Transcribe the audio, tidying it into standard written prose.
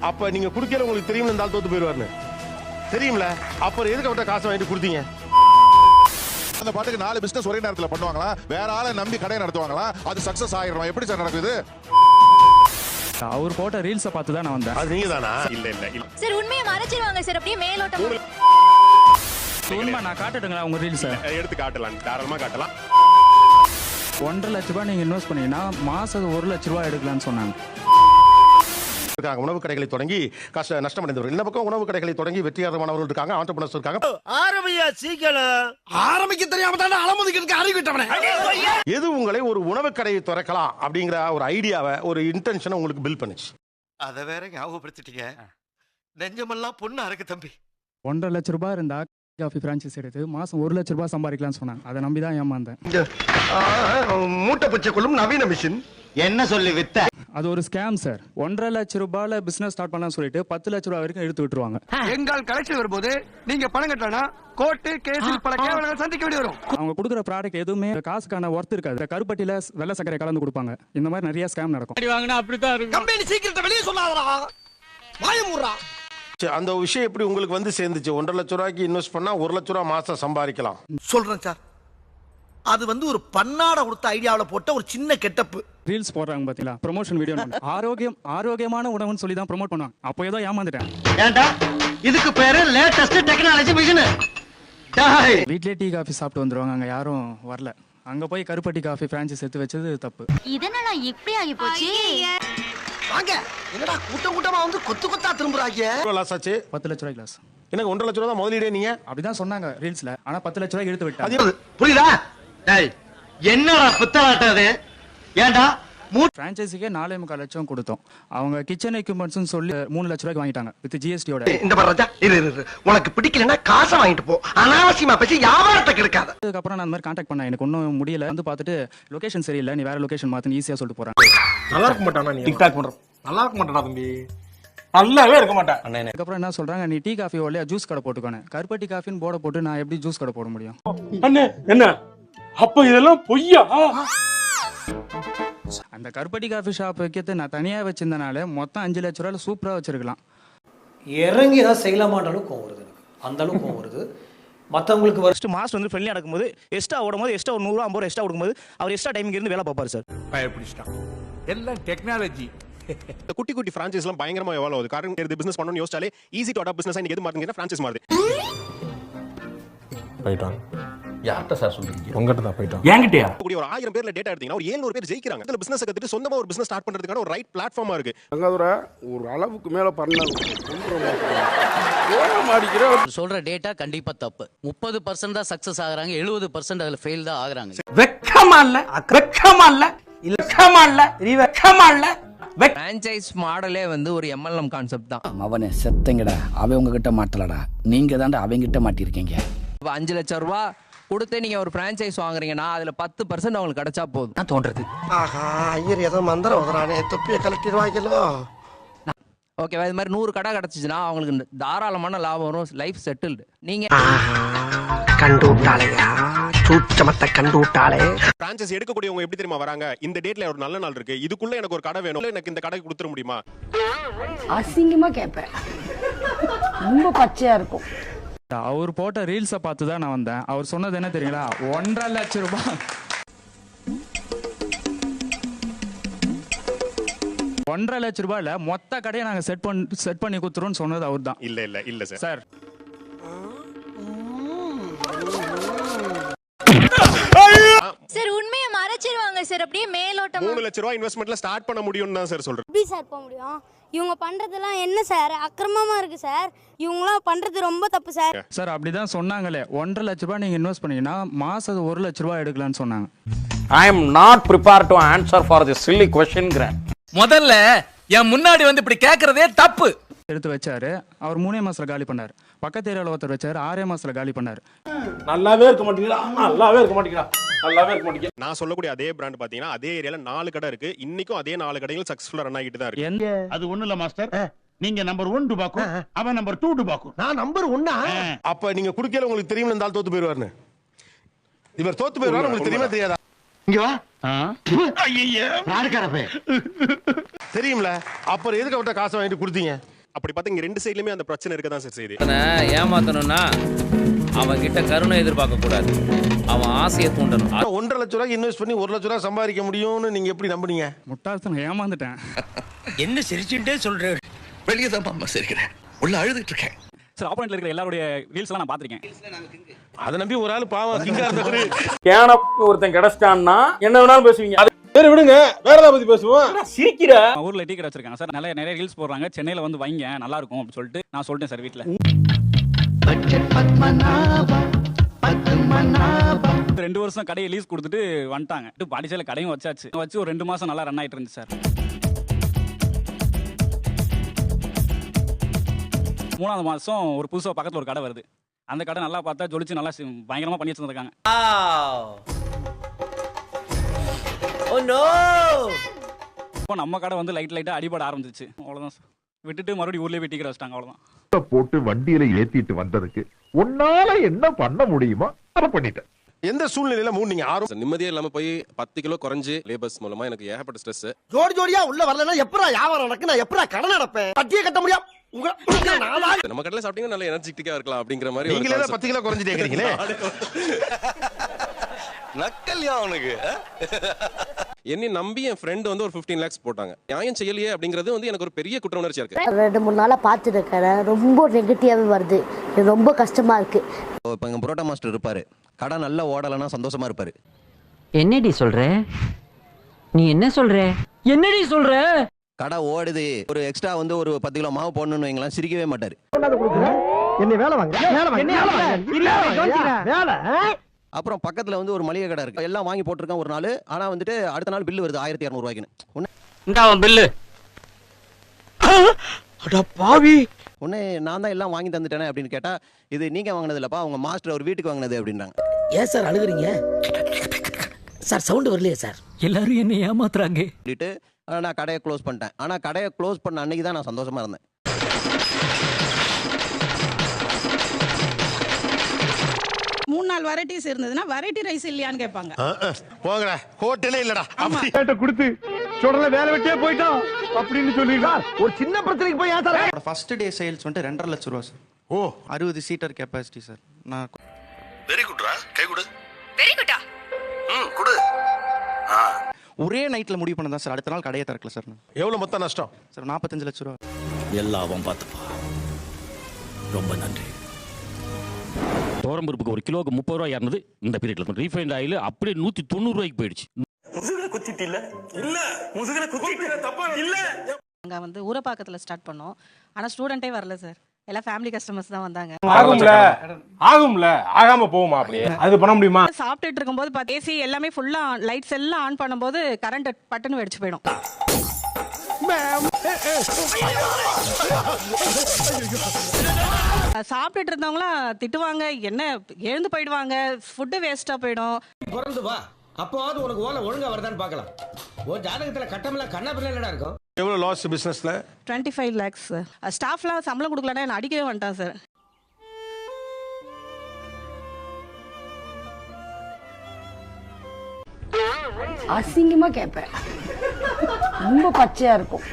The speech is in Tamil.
அப்ப நீங்க குடுக்கல உங்களுக்கு தெரியும் இந்த ஆள் தோத்து போயிடுவாருன்னு தெரியும்ல, அப்புறம் எதுக்கு அவர்கிட்ட காசு வாங்கிட்டு கொடுத்தீங்க? அந்த பாட்டுக்கு 4 பிசினஸ் ஒரே நேரத்துல பண்ணுவாங்களா? வேற ஆளை நம்பி கடை நடத்துவாங்களா? அது சக்சஸ் ஆயிடும். எப்படி சார் நடக்குது? அவர் போட்ட ரீல்ஸை பார்த்து தான் நான் வந்தேன். அது நீங்க தானா? இல்ல இல்ல இல்ல சார் உண்மையை மறைச்சிருவாங்க சார், அப்படியே மேலோட்டம். உண்மை நான் காட்டட்டுங்களா உங்க ரீல்ஸை? எடுத்து காட்டலாம், தாராளமா காட்டலாம். 1.5 லட்ச ரூபாய் நீங்க இன்வெஸ்ட் பண்ணீங்கன்னா மாசம் 1 லட்ச ரூபாய் எடுக்கலாம்னு சொன்னாங்க. உணவு கடைகளை தொடங்கி நஷ்டம் அடைந்தவர்கள், இந்த பக்கம் உணவு கடைகளை தொடங்கி வெற்றிகரமானவர்கள் இருக்காங்க, ஆண்டர்பிரனர்ஸ் இருக்காங்க. ஆரம்பியா சீக்கிரம். ஆரம்பிக்க தெரியாம தானே அலமுதிக்கிறதுக்கு அறிவிட்டவனே. எது உங்களை ஒரு உணவு கடையை திறக்கலாம் அப்படிங்கிற ஒரு ஐடியாவை, ஒரு இன்டென்ஷனை உங்களுக்கு பில்ட் பண்ணுச்சு? அத வேற ஞாபகப்படுத்திட்டீங்க. நெஞ்சமெல்லாம் பொண்ணா இருக்கு தம்பி. 1.5 லட்ச ரூபாய் இருந்தா காஃபி பிரான்ச்சைஸ் எடுத்து மாசம் 1 லட்ச ரூபாய் சம்பாதிக்கலாம்னு சொன்னாங்க. அதை நம்பி தான் ஏமாந்தேன். மூட்டை பச்சை கொள்ளும் நவீன மிஷின் என்ன சொல்லி வித்த? அது ஒரு ஸ்கேம் சார். 1.5 லட்ச ரூபாயில பிசினஸ் ஸ்டார்ட் பண்ணலாம்னு சொல்லிட்டு 10 லட்ச ரூபாய் வரைக்கும் எடுத்து விட்டுருவாங்க. எங்கால் கலெக்ஷன் வரும்போது நீங்க பணம் கட்டலனா கோர்ட்டு கேஸ் பல கேவலங்கள் சந்திக்க வேண்டி வரும். அவங்க கொடுக்குற ப்ராடக்ட் எதுவுமே காசுக்கான ஒர்த் இருக்காது. கருப்பட்டியில வெள்ளை சர்க்கரை கலந்து கொடுப்பாங்க. இந்த மாதிரி நிறைய ஸ்கேம் நடக்கும். கம்பெனி சீக்கிரத்தை வெளியே சொல்லாதடா. வாய மூடுறா. அந்த விஷயம் எப்படி உங்களுக்கு வந்து சேர்ந்துச்சு? 1.5 லட்ச ரூபாய்க்கு இன்வெஸ்ட் பண்ணா 1 லட்ச ரூபாய் மாசம் சம்பாதிக்கலாம் சொல்றேன் சார். அது வந்து ஒரு பன்னாட கொடுத்த ஐடியாவில் போட்ட ஒரு சின்ன கெட்டப்பு. ரீல்ஸ் போடுறாங்க பாத்தீங்களா, ப்ரமோஷன் வீடியோ. ஆரோக்கியமான உணவுன்னு சொல்லி தான் ப்ரோமோட் பண்ணுவாங்க. அப்போ ஏதோ ஏமாந்துட்டேன். ஏண்டா இதுக்கு பேரு லேட்டஸ்ட் டெக்னாலஜி மிஷின். வீட்லயே டீ காஃபி சாப்பிட்டு வந்துருவாங்க. அங்க யாரும் வரல. அங்க போய் கருப்பட்டி காஃபி பிரான்ச்சைஸ் எடுத்து வச்சது தப்பு. இதனால இப்படி ஆகி போச்சு. வாங்க என்னடா கூட்டமா வந்து கொத்து கொத்தா திரும்புறாங்க. லாஸ் ஆச்சு 10 லட்ச ரூபாய் கிளாஸ். எனக்கு 1.5 லட்ச ரூபாய் தான் முதலீடே. நீங்க அப்படிதான் சொன்னாங்க ரீல்ஸ்ல. ஆனா 10 லட்ச ரூபாய் எடுத்து விட்டாங்க. புரியுதா? என்னடா புத்தலாட்டாது? ஏண்டா பிரான்ச்சைஸிக்கே 4.25 லட்சம் கொடுத்தோம். அவங்க கிச்சன் எக்யூப்மெண்ட்ஸ் சொல்லி 3 லட்ச ரூபாய்க்கு வாங்கிட்டாங்க வித் ஜிஎஸ்டியோட. இந்த பரஜா இரு உனக்கு பிடிக்கலன்னா காசை வாங்கிட்டு போ. அனாவசியமா பேசி வியாபாரத்துக்கு இருக்காத. அதுக்கப்புறம் நான் அந்த மாதிரி கான்டாக்ட் பண்ணேன். எனக்கு ஒன்றும் முடியல. வந்து பார்த்துட்டு லொகேஷன் சரியில்லை, நீ வேற லொகேஷன் மாத்துன்னு ஈஸியா சொல்லிட்டு போறாங்க. நல்லா இருக்க மாட்டானா நீ? டிக்டாக் பண்ற. நல்லா இருக்க மாட்டாடா தம்பி. நல்லாவே இருக்க மாட்டா. அதுக்கப்புறம் என்ன சொல்றாங்க, நீ டீ காஃபி ஓலையா ஜூஸ் கடை போட்டுக்கோனே. கருப்பட்டி காஃபின்னு போட போட்டு நான் எப்படி ஜூஸ் கடை போட முடியும்? அண்ணே என்ன அப்ப இதெல்லாம் பொய்யா? அந்த கருப்பட்டி காஃபி ஷாப் வைக்கிறது நான் தனியா வச்சிருந்தனால மொத்தம் 5 லட்ச ரூபாயில சூப்பரா வச்சிருக்கலாம். இறங்கி ஏதாவது செய்யலாமான்ற அளவுக்கு கோவம் வருது எனக்கு. அந்த அளவுக்கு கோவம் வருது. மற்றவங்களுக்கு ஃபர்ஸ்ட் மாஸ்டர் வந்து ஃப்ரெண்ட்லியாக நடக்கும்போது எக்ஸ்ட்ரா ஓடும்போது எக்ஸ்ட்ரா ஒரு 100 ரூபா 50 ரூபா எக்ஸ்ட்ரா கொடுக்கும்போது அவர் எக்ஸ்ட்ரா டைமிங் இருந்து வேலை பார்ப்பாரு சார். பயப்பிடிச்சிட்டான். எல்லாம் டெக்னாலஜி. இந்த குட்டி குட்டி பிரான்ச்சைஸ்லாம் பயங்கரமா எவ்வளவு ஆகுது? காரணம் எது பிசினஸ் பண்ணணும்னு யோசிச்சாலே ஈஸி டு அடாப்ட் பிசினஸ் இன்னைக்கு எது மாறுதுன்னா பிரான்ச்சைஸ் மாறுது. போயிட்டான். யார்கிட்ட சார் சொல்றீங்க? உங்ககிட்ட தான் போயிட்டான். என்கிட்டயா? கூடிய ஒரு 1000 பேர்ல டேட்டா எடுத்தீங்கன்னா ஒரு 700 பேர் ஜெயிக்கிறாங்க. இந்த பிசினஸ் கத்துட்டு சொந்தமா ஒரு பிசினஸ் ஸ்டார்ட் பண்றதுக்கான ஒரு ரைட் பிளாட்ஃபார்மா இருக்கு. அங்கதுரை ஒரு அளவுக்கு மேல பண்ணாங்க. சொல்ற டேட்டா கண்டிப்பா தப்பு. 30% தான் சக்சஸ் ஆகுறாங்க, 70% அதுல ஃபெயில் தான் ஆகுறாங்க. வெக்கமா இல்ல? வெக்கமா இல்ல? இல்லக்கமா இல்ல? வெக்கமா இல்ல? பிரான்சைஸ் மாடலே வந்து ஒரு எம்எல்எம் கான்செப்ட் தான். அவனே செத்தங்கடா. அவன் உங்ககிட்ட மாட்டலடா. நீங்க தான்டா அவங்கிட்ட மாட்டிருக்கீங்க. 5 லட்சம் ரூபாய் கொடுத்து நீங்க ஒரு பிரான்சைஸ் வாங்குறீங்கன்னா அதுல 10% அவங்களுக்கு கிடைச்சா போதும். நான் தோன்றது. ஆஹா ஐயர் ஏதோ மந்திரம் வதறானே. தொப்பியை கலட்டிடுவாங்களோ. ஓகேவா? இது மாதிரி 100 கடை கிடைச்சிச்சுன்னா அவங்களுக்கு தாராளமான லாபம் வரும். Life settled. நீங்க கண்டு விட்டாளையா? சூச்சமத்தை கண்டு விட்டாளே. பிரான்ச்சைஸ் எடுக்கக்கூடியவங்க எப்படி தெரியுமா வராங்க? இந்த டேட்ல ஒரு நல்ல நாள் இருக்கு, இதுக்குள்ள எனக்கு ஒரு கடை வேணும், எனக்கு இந்த கடை கொடுத்துட முடியுமா? அசிங்கமா கேட்பேன். ரொம்ப பச்சையா இருக்கும். அவர் போட்ட ரீல்ஸை பார்த்து தான் நான் வந்தேன். அவர் சொன்னது என்ன தெரியுங்களா, 1.5 லட்ச ரூபாய் 1.5 லட்ச ரூபாயில மொத்த கடையை நாங்க செட் பண்ணி கொடுத்துருவோம்னு சொன்னது அவர் தான். இல்ல சார். சார் உண்மையை மறைச்சிருவாங்க சார், அப்படியே மேலோட்டம். 3 லட்ச ரூபாய் இன்வெஸ்ட்மென்ட்ல ஸ்டார்ட் பண்ண முடியும்னு தான் சார் சொல்றேன். எப்படி சார் போக முடியும்? இவங்க பண்றதெல்லாம் என்ன சார் அக்கிரமமா இருக்கு சார். இவங்களாம் பண்றது ரொம்ப தப்பு சார். சார் அப்படிதான் சொன்னாங்களே. 1.5 லட்ச ரூபாய் நீங்க இன்வெஸ்ட் பண்ணீங்கன்னா மாசம் 1 லட்ச ரூபாய் எடுக்கலாம்னு சொன்னாங்க. I am not prepared to answer for this silly question. முதல்ல என் முன்னாடி வந்து இப்படி கேக்குறதே தப்பு. எடுத்து வச்சாரு. அவர் 3 மாசத்துல காலி பண்ணாரு. பக்கத்து ஏரியாவில் ஒருத்தர் வச்சாரு, 6 மாசத்துல காலி பண்ணாரு. நல்லாவே இருக்க மாட்டீங்களா? நல்லாவே இருக்க மாட்டீங்களா? நல்லாவே இருக்க மாட்டீங்க. நான் சொல்லக்கூடிய அதே பிராண்ட் பாத்தீங்கன்னா அதே ஏரியால 4 கடை இருக்கு. இன்னைக்கும் அதே 4 கடைகள் சக்சஸ்ஃபுல்லா ரன் ஆகிட்டு தான் இருக்கு. அது ஒண்ணு இல்ல மாஸ்டர். நீங்க நம்பர் 1 டுபாக்கு, அவன் நம்பர் 2 டுபாக்கு. நான் நம்பர் 1. அப்ப நீங்க குடுக்கல உங்களுக்கு தெரியும் இந்த ஆள் தோத்து போயிடுவாருன்னு. இவர் தோத்து போயிடுவாரு உங்களுக்கு தெரியுமா தெரியாதா? இங்க வா. ஐயே யாருக்காரப்பே தெரியும்ல, அப்புறம் எதுக்கு அவர்கிட்ட காசு வாங்கிட்டு கொடுத்தீங்க? அப்படி பார்த்தா இங்க ரெண்டு சைடுலயுமே அந்த பிரச்சனை இருக்க தான் சார் செய்யுது. ஏமாத்தணும்னா அவன் கிட்ட கருணை எதிர்பார்க்க கூடாது, அவன் ஆசையை தூண்டணும். 1.5 லட்ச ரூபாய் இன்வெஸ்ட் பண்ணி 1 லட்ச ரூபாய் சம்பாதிக்க முடியும்னு நீங்க எப்படி நம்புனீங்க? முட்டாள்தனம், ஏமாந்துட்டேன். என்ன சிரிச்சுட்டே சொல்றேன்? வெளியே தான் அம்மா சிரிக்கிறேன், உள்ள அழுதுட்டு இருக்கேன். சார் ஆப்போனன்ட்ல இருக்கிற எல்லாருடைய ரீல்ஸ் எல்லாம் நான் பாத்திருக்கேன். அதை நம்பி ஒரு ஆள் பாவம் கிங்கா இருந்தவரு கேன ஒருத்தன் கிடைச்சிட்டான்னா என்ன வேணாலும் பேசுவீங்க. அது சரி விடுங்க, வேற ஏதாவது பத்தி பேசுவோம். சிரிக்கிற ஊர்ல டீ கடை வச்சிருக்காங்க சார், நிறைய ரீல்ஸ் போடுறாங்க, சென்னையில வந்து வைங்க நல்லா இருக்கும் அப்படின்னு சொல்லிட்டு நான் சொல்லிட்டேன் சார் வீட்டுல. 2 வருஷம் கடையை லீஸ் கொடுத்துட்டு வந்துட்டாங்க. பாண்டிச்சேரியில கடையும் வச்சு ஒரு 2 மாசம் நல்லா ரன் ஆயிட்டு இருந்துச்சு சார். 3ஆவது மாசம் ஒரு புதுசா பக்கத்துல ஒரு கடை வருது. அந்த கடை நல்லா பார்த்தா ஜொலிச்சு நல்லா பயங்கரமா பண்ணி வச்சிருக்காங்க. இப்போ நம்ம கடை வந்து லைட்டா அடிபட ஆரம்பிச்சிச்சு. அவ்வளவுதான் சார், விட்டுட்டு மறுபடியும் ஊர்லயே வெட்டிக்கிற வச்சிட்டாங்க. அவ்வளவுதான். போட்டு வண்டியில ஏத்திட்டு வந்ததுக்கு உன்னால என்ன பண்ண முடியுமோ அதை பண்ணிட்டேன். எந்த சூழ்நிலையில மூணீங்க? நிம்மதியே இல்லாம போய் 10 கிலோ குறைஞ்சு லேபர்ஸ் மூலமா எனக்கு ஏகப்பட்ட ஸ்ட்ரெஸ். ஜோடியா உள்ள வரலன்னா எப்படா வியாபாரம் நடக்கு? நான் எப்படா கடன் அடைப்பேன்? பட்டியே கட்ட முடியும். நம்ம கடையில சாப்பிட்டீங்கன்னா நல்ல எனர்ஜெட்டிக்கா இருக்கலாம் அப்படிங்கிற மாதிரி. நீங்களே 10 கிலோ குறைஞ்சிட்டே இருக்கீங்களே. நக்கல்யா அவனுக்கு. என்னை நம்பி என் ஃப்ரெண்ட் வந்து ஒரு 15 lakhs போட்டாங்க. நியாயம் செய்யலையே அப்படிங்கிறது வந்து எனக்கு ஒரு பெரிய குற்ற உணர்ச்சியா இருக்கு. 2-3 நாளா பார்த்துட்டு இருக்கேன், ரொம்ப நெகட்டிவாவே வருது, ரொம்ப கஷ்டமா இருக்கு. இப்போ எங்க புரோட்டா மாஸ்டர் இருப்பாரு, கடை நல்லா ஓடலைன்னா சந்தோஷமா இருப்பாரு. என்னடி சொல்ற? நீ என்ன சொல்ற? என்னடி சொல்ற? கடை ஓடுது, ஒரு எக்ஸ்ட்ரா வந்து ஒரு 10 கிலோ மாவு போடணும்னு வைங்களேன், சிரிக்கவே மாட்டாரு. என்ன வேலை வாங்க? அப்புறம் பக்கத்துல வந்து ஒரு மளிகை கடை இருக்கு, எல்லாம் வாங்கி போட்டிருக்கேன் ஒரு நாள். ஆனா வந்துட்டு அடுத்த நாள் பில்லு வருது 1200 ரூபாய்க்குன்னு. பில்லு பாவி உடனே நான் தான் எல்லாம் வாங்கி தந்துட்டேனே அப்படின்னு கேட்டா, இது நீங்க வாங்கினது இல்லப்பா, அவங்க மாஸ்டர் அவர் வீட்டுக்கு வாங்கினது அப்படின்றாங்க. ஏன் சார் அழுகுறீங்க சார்? சவுண்ட் வரலையே சார்? எல்லாரும் என்ன ஏமாத்துறாங்க சொல்லிட்டு நான் கடையை க்ளோஸ் பண்ணிட்டேன். ஆனா கடையை க்ளோஸ் பண்ண அன்னைக்கு தான் நான் சந்தோஷமா இருந்தேன். மூணு நாள் வெரைட்டிஸ் இருந்ததுன்னா வெரைட்டி ரைஸ் இல்லையான்னு கேட்பாங்க. போங்கடா, ஹோட்டலே இல்லடா. கொடுத்து சொல்றத வேலை வெட்டியே போயிட்டோம் அப்படின்னு சொல்லிடுறார். ஒரு சின்ன பிரச்சனைக்கு போய் ஏன் சார்? ஃபர்ஸ்ட் டே சேல்ஸ் வந்து 2.5 லட்சம் ரூபா சார். ஓ, 60 சீட்டர் கெப்பாசிட்டி சார். நான் வெரி குட்ரா, கை கொடு. வெரி குட்டா. கொடு. ஒரே நைட்ல முடிவு பண்ணதான் சார், அடுத்த நாள் கடையை திறக்கல சார். எவ்வளவு மொத்த நஷ்டம் சார்? 45 லட்சம் ரூபா. எல்லாம் பார்த்துப்பா, ரொம்ப நன்றி. தோரம்பருப்புக்கு ஒரு கிலோக்கு 30 ரூபாய் ஏறினது இந்த பீரியட்ல. ரீஃபைண்ட் ஆயில் அப்படியே 190 ரூபாய்க்கு போயிடுச்சு. அங்க வந்து ஊரப்பாக்கத்துல ஸ்டார்ட் பண்ணோம், ஆனா ஸ்டூடெண்டே வரல சார், எல்லாம் ஃபேமிலி கஸ்டமர்ஸ் தான் வந்தாங்க. ஆகும்ல ஆகாம போகுமா? அப்படியே அது பண்ண முடியுமா? சாப்பிட்டுட்டு இருக்கும்போது ஏசி எல்லாமே ஃபுல்லா லைட்ஸ் எல்லாம் ஆன் பண்ணும்போது கரண்ட் பட்டுன்னு வெடிச்சு போயிடும். சாப்பிட்டுட்டு இருந்தவங்களாம் திட்டுவாங்க, என்ன எழுந்து போயிடுவாங்க, ஃபுட்டு வேஸ்டா போயிடும். பிறந்து வா, அப்போவாது உனக்கு ஓலை ஒழுங்கா வருதான்னு பார்க்கலாம். ஓ ஜாதகத்துல கட்டமெல்லாம் கண்ணா பிள்ளை இருக்கும். எவ்வளவு லாஸ் பிசினஸ்ல? 25 lakhs சார். ஸ்டாஃப்லாம் சம்பளம் கொடுக்கலன்னா என்ன அடிக்கவே வந்துட்டான் சார். அசிங்கமா கேட்பேன், ரொம்ப பச்சையா இருக்கும்.